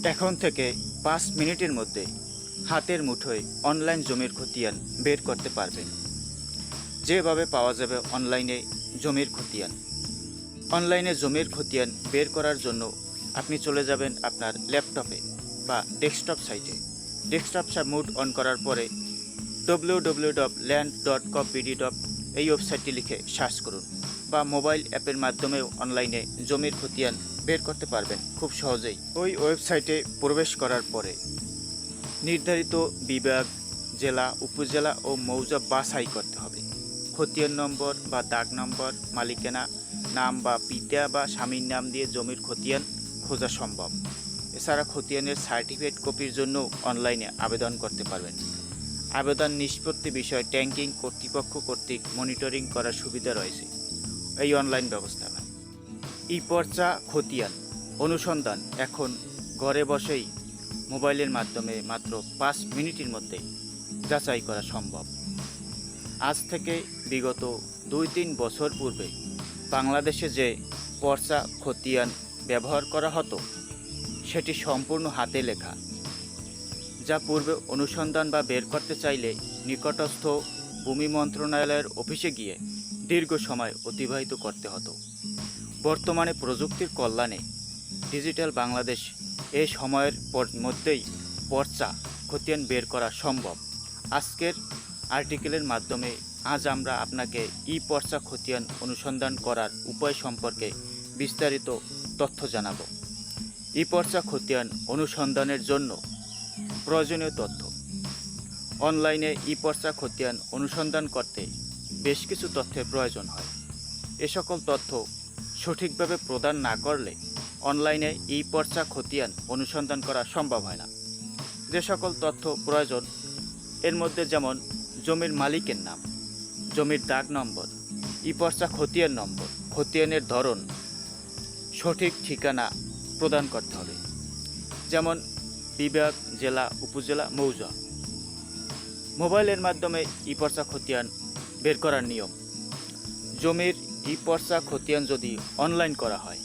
এখন থেকে 5 মিনিটের মধ্যে হাতের মুঠোয় অনলাইন জমির খতিয়ান বের করতে পারবেন। যেভাবে পাওয়া যাবে অনলাইনে জমির খতিয়ান। অনলাইনে জমির খতিয়ান বের করার জন্য আপনি চলে যাবেন আপনার ল্যাপটপে বা ডেস্কটপ সাইটে। ডেস্কটপ মোড অন করার পরে www.land.gov.bd এই ওয়েবসাইটটি লিখে সার্চ করুন, বা মোবাইল অ্যাপের মাধ্যমেও অনলাইনে জমির খতিয়ান বের করতে পারবেন খুব সহজেই। ওই ওয়েবসাইটে প্রবেশ করার পরে নির্ধারিত বিভাগ, জেলা, উপজেলা ও মৌজা বাছাই করতে হবে। খতিয়ান নম্বর বা দাগ নম্বর, মালিকানা নাম বা পিতা বা স্বামীর নাম দিয়ে জমির খতিয়ান খোঁজা সম্ভব। এছাড়া খতিয়ানের সার্টিফিকেট কপির জন্য অনলাইনে আবেদন করতে পারবেন। আবেদন নিষ্পত্তি বিষয় ট্যাঙ্কিং কর্তৃপক্ষ কর্তৃক মনিটরিং করার সুবিধা রয়েছে এই অনলাইন ব্যবস্থায়। ই-পর্চা খতিয়ান অনুসন্ধান এখন ঘরে বসেই মোবাইলের মাধ্যমে মাত্র 5 মিনিটের মধ্যে যাচাই করা সম্ভব। আজ থেকে বিগত 2-3 বছর পূর্বে বাংলাদেশে যে পর্চা খতিয়ান ব্যবহার করা হতো সেটি সম্পূর্ণ হাতে লেখা, যা পূর্বে অনুসন্ধান বা বের করতে চাইলে নিকটস্থ ভূমি মন্ত্রণালয়ের অফিসে গিয়ে দীর্ঘ সময় অতিবাহিত করতে হতো। বর্তমানে প্রযুক্তির কল্যাণে ডিজিটাল বাংলাদেশ এই সময়ের মধ্যেই পর্চা খতিয়ান বের করা সম্ভব। আজকের আর্টিকেলের মাধ্যমে আজ আমরা আপনাকে ই-পর্চা খতিয়ান অনুসন্ধান করার উপায় সম্পর্কে বিস্তারিত তথ্য জানাব। ই-পর্চা খতিয়ান অনুসন্ধানের জন্য প্রয়োজনীয় তথ্য। অনলাইনে ই-পর্চা খতিয়ান অনুসন্ধান করতে বেশ কিছু তথ্যের প্রয়োজন হয়। এ সকল তথ্য সঠিকভাবে প্রদান না করলে অনলাইনে ই-পর্চা খতিয়ান অনুসন্ধান করা সম্ভব হয় না। যে সকল তথ্য প্রয়োজন এর মধ্যে যেমন জমির মালিকের নাম, জমির দাগ নম্বর, ই-পর্চা খতিয়ান নম্বর, খতিয়ানের ধরন, সঠিক ঠিকানা প্রদান করতে হবে, যেমন বিভাগ, জেলা, উপজেলা, মৌজা। মোবাইলের মাধ্যমে ই-পর্চা খতিয়ান বের করার নিয়ম। জমির ই-পর্চা খতিয়ান যদি অনলাইন করা হয়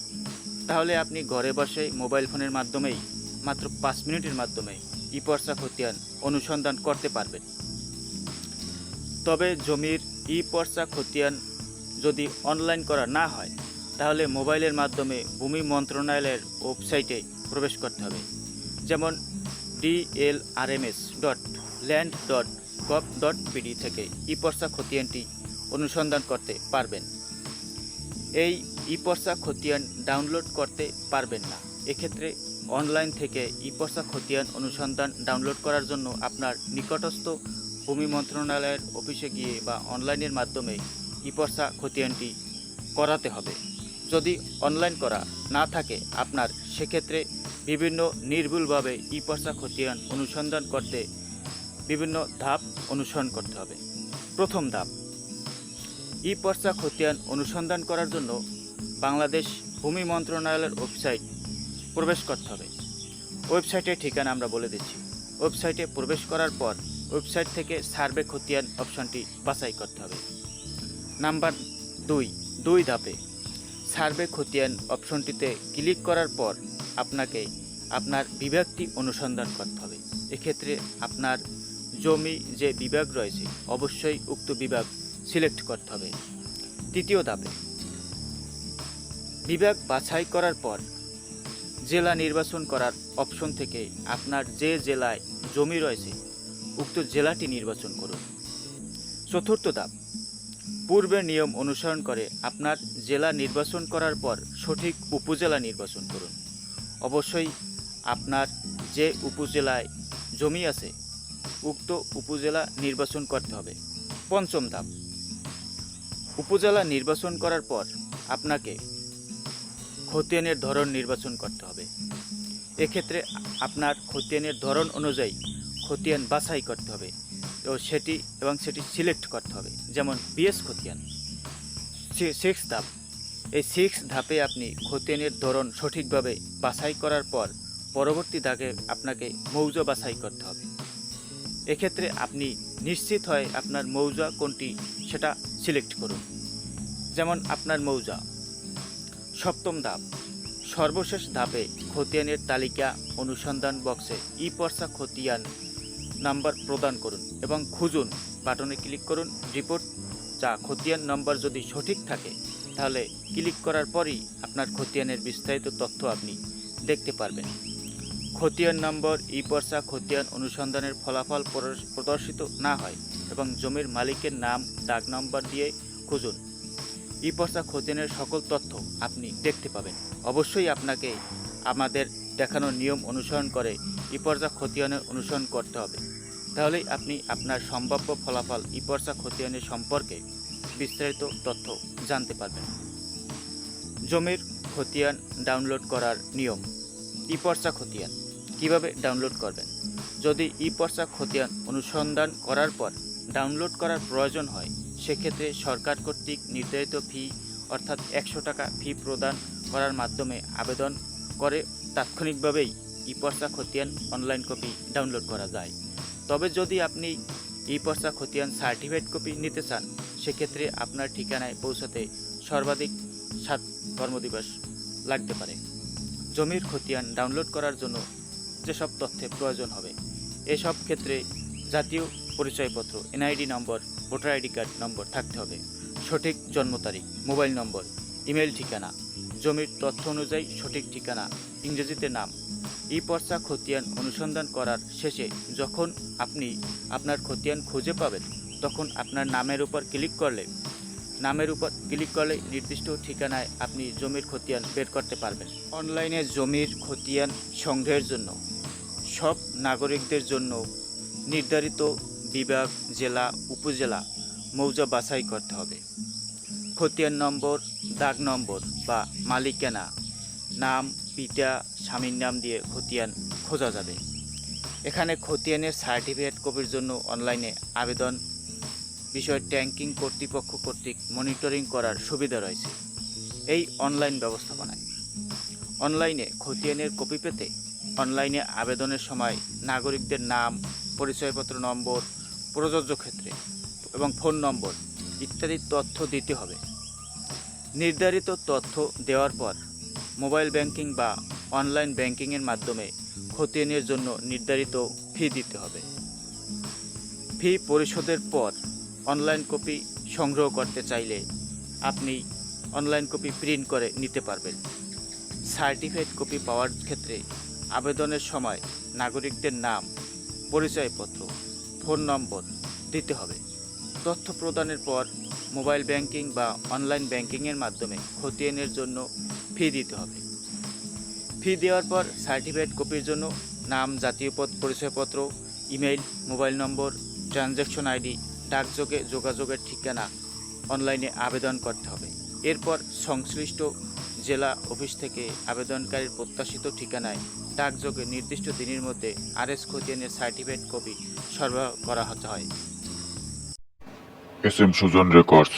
তাহলে আপনি ঘরে বসে মোবাইল ফোনের মাধ্যমেই মাত্র 5 মিনিটের মাধ্যমে ই-পর্চা খতিয়ান অনুসন্ধান করতে পারবেন। তবে জমির ই-পর্চা খতিয়ান যদি অনলাইন করা না হয় তাহলে মোবাইলের মাধ্যমে ভূমি মন্ত্রণালয়ের ওয়েবসাইটে প্রবেশ করতে হবে, যেমন dlrms.land.gov.bd থেকে ই-পর্চা খতিয়ানটি অনুসন্ধান করতে পারবেন। এই ই-পর্চা খতিয়ান ডাউনলোড করতে পারবেন না। এক্ষেত্রে অনলাইন থেকে ই-পর্চা খতিয়ান অনুসন্ধান ডাউনলোড করার জন্য আপনার নিকটস্থ ভূমি মন্ত্রণালয়ের অফিসে গিয়ে বা অনলাইনের মাধ্যমে ই-পর্চা খতিয়ানটি করাতে হবে। যদি অনলাইন করা না থাকে আপনার, সেক্ষেত্রে বিভিন্ন নির্ভুলভাবে ই-পর্চা খতিয়ান অনুসন্ধান করতে বিভিন্ন ধাপ অনুসরণ করতে হবে। প্রথম ধাপ, ই-পর্চা খতিয়ান অনুসন্ধান করার জন্য বাংলাদেশ ভূমি মন্ত্রণালয়ের ওয়েবসাইট প্রবেশ করতে হবে। ওয়েবসাইটের ঠিকানা আমরা বলে দিচ্ছি। ওয়েবসাইটে প্রবেশ করার পর ওয়েবসাইট থেকে সার্ভে খতিয়ান অপশনটি বাছাই করতে হবে। নাম্বার 2 ধাপে সার্ভে খতিয়ান অপশনটিতে ক্লিক করার পর আপনাকে আপনার বিভাগটি অনুসন্ধান করতে হবে। এক্ষেত্রে আপনার জমি যে বিভাগ রয়েছে অবশ্যই উক্ত বিভাগ সিলেক্ট করতে হবে। তৃতীয় ধাপে বিভাগ বাছাই করার পর জেলা নির্বাচন করার অপশন থেকে আপনার যে জেলায় জমি রয়েছে উক্ত জেলাটি নির্বাচন করুন। চতুর্থ ধাপ, পূর্বের নিয়ম অনুসরণ করে আপনার জেলা নির্বাচন করার পর সঠিক উপজেলা নির্বাচন করুন। অবশ্যই আপনার যে উপজেলায় জমি আছে উক্ত উপজেলা নির্বাচন করতে হবে। পঞ্চম ধাপ, উপজেলা নির্বাচন করার পর আপনাকে খতিয়ানের ধরন নির্বাচন করতে হবে। এক্ষেত্রে আপনার খতিয়ানের ধরন অনুযায়ী খতিয়ান বাছাই করতে হবে সেটি সিলেক্ট করতে হবে, যেমন বিএস খতিয়ান। 6 ধাপ, এই 6 ধাপে আপনি খতিয়ানের ধরন সঠিকভাবে বাছাই করার পর পরবর্তী ধাপে আপনাকে মৌজা বাছাই করতে হবে। এক্ষেত্রে আপনি নিশ্চিত হয়ে আপনার মৌজা কোনটি সেটা সিলেক্ট করুন, যেমন আপনার মৌজা। সপ্তম ধাপ, সর্বশেষ ধাপে খতিয়ানের তালিকা অনুসন্ধান বক্সে ই পর্চা খতিয়ান নাম্বার প্রদান করুন এবং খুঁজুন বাটনে ক্লিক করুন রিপোর্ট যা খতিয়ান নম্বর যদি সঠিক থাকে তাহলে ক্লিক করার পরই আপনার খতিয়ানের বিস্তারিত তথ্য আপনি দেখতে পারবেন। খতিয়ান নম্বর ই পর্চা খতিয়ান অনুসন্ধানের ফলাফল প্রদর্শিত না হয় এবং জমির মালিকের নাম দাগ নম্বর দিয়ে খুঁজুন। ই পর্চা খতিয়ানের সকল তথ্য আপনি দেখতে পাবেন। অবশ্যই আপনাকে আমাদের দেখানো নিয়ম অনুসরণ করে ই পর্চা খতিয়ানের অনুসরণ করতে হবে, তাহলেই আপনি আপনার সম্ভাব্য ফলাফল ই পর্চা খতিয়ানের সম্পর্কে বিস্তারিত তথ্য জানতে পারবেন। জমির খতিয়ান ডাউনলোড করার নিয়ম। ই পর্চা খতিয়ান কিভাবে ডাউনলোড করবেন? যদি ই পর্চা খতিয়ান অনুসন্ধান করার পর ডাউনলোড করার প্রয়োজন হয়, সেক্ষেত্রে সরকার কর্তৃক নির্ধারিত ফি অর্থাৎ 100 টাকা ফি প্রদান করার মাধ্যমে আবেদন করে তাৎক্ষণিকভাবেই ই পর্চা খতিয়ান অনলাইন কপি ডাউনলোড করা যায়। তবে যদি আপনি ই পর্চা খতিয়ান সার্টিফাইড কপি নিতে চান, সেক্ষেত্রে আপনার ঠিকানায় পৌঁছাতে সর্বাধিক 7 কর্মদিবস লাগতে পারে। জমির খতিয়ান ডাউনলোড করার জন্য যেসব তথ্যের প্রয়োজন হবে, এসব ক্ষেত্রে জাতীয় পরিচয়পত্র, এনআইডি নম্বর, ভোটার আইডি কার্ড নম্বর থাকতে হবে, সঠিক জন্ম তারিখ, মোবাইল নম্বর, ইমেল ঠিকানা, জমির তথ্য অনুযায়ী সঠিক ঠিকানা, ইংরেজিতে নাম। ই পর্চা খতিয়ান অনুসন্ধান করার শেষে যখন আপনি আপনার খতিয়ান খুঁজে পাবেন, তখন আপনার নামের উপর ক্লিক করলে নির্দিষ্ট ঠিকানায় আপনি জমির খতিয়ান বের করতে পারবেন। অনলাইনে জমির খতিয়ান সংগ্রহের জন্য সব নাগরিকদের জন্য নির্ধারিত বিভাগ, জেলা, উপজেলা, মৌজা বাছাই করতে হবে। খতিয়ান নম্বর, দাগ নম্বর বা মালিকানা, নাম, পিতা, স্বামীর নাম দিয়ে খতিয়ান খোঁজা যাবে। এখানে খতিয়ানের সার্টিফিকেট কপির জন্য অনলাইনে আবেদন বিষয়ে ট্যাঙ্কিং কর্তৃপক্ষ কর্তৃক মনিটরিং করার সুবিধা রয়েছে এই অনলাইন ব্যবস্থাপনায়। অনলাইনে খতিয়ানের কপি পেতে অনলাইনে আবেদনের সময় নাগরিকদের নাম, পরিচয়পত্র নম্বর, প্রযোজ্য ক্ষেত্রে এবং ফোন নম্বর ইত্যাদি তথ্য দিতে হবে। নির্ধারিত তথ্য দেওয়ার পর মোবাইল ব্যাংকিং বা অনলাইন ব্যাংকিংয়ের মাধ্যমে খতিয়ানের জন্য নির্ধারিত ফি দিতে হবে। ফি পরিশোধের পর অনলাইন কপি সংগ্রহ করতে চাইলে আপনি অনলাইন কপি প্রিন্ট করে নিতে পারবেন। সার্টিফাইড কপি পাওয়ার ক্ষেত্রে আবেদনের সময় নাগরিকদের নাম, পরিচয়পত্র, ফোন নম্বর দিতে হবে। তথ্য প্রদানের পর মোবাইল ব্যাংকিং বা অনলাইন ব্যাংকিংয়ের মাধ্যমে খতিয়ানের জন্য ফি দিতে হবে। ফি দেওয়ার পর সার্টিফাইড কপির জন্য নাম, জাতীয় পরিচয়পত্র, ইমেইল, মোবাইল নম্বর, ট্রানজ্যাকশন আইডি, ডাকযোগে যোগাযোগের ঠিকানা অনলাইনে আবেদন করতে হবে। এরপর সংশ্লিষ্ট জেলা অফিস থেকে আবেদনকারীর প্রত্যাশিত ঠিকানায় ডাকযোগে নির্দিষ্ট দিনের মধ্যে আরএস খতিয়ানের সার্টিফাইড কপি সরবরাহ করা হয়। SM Sujan records.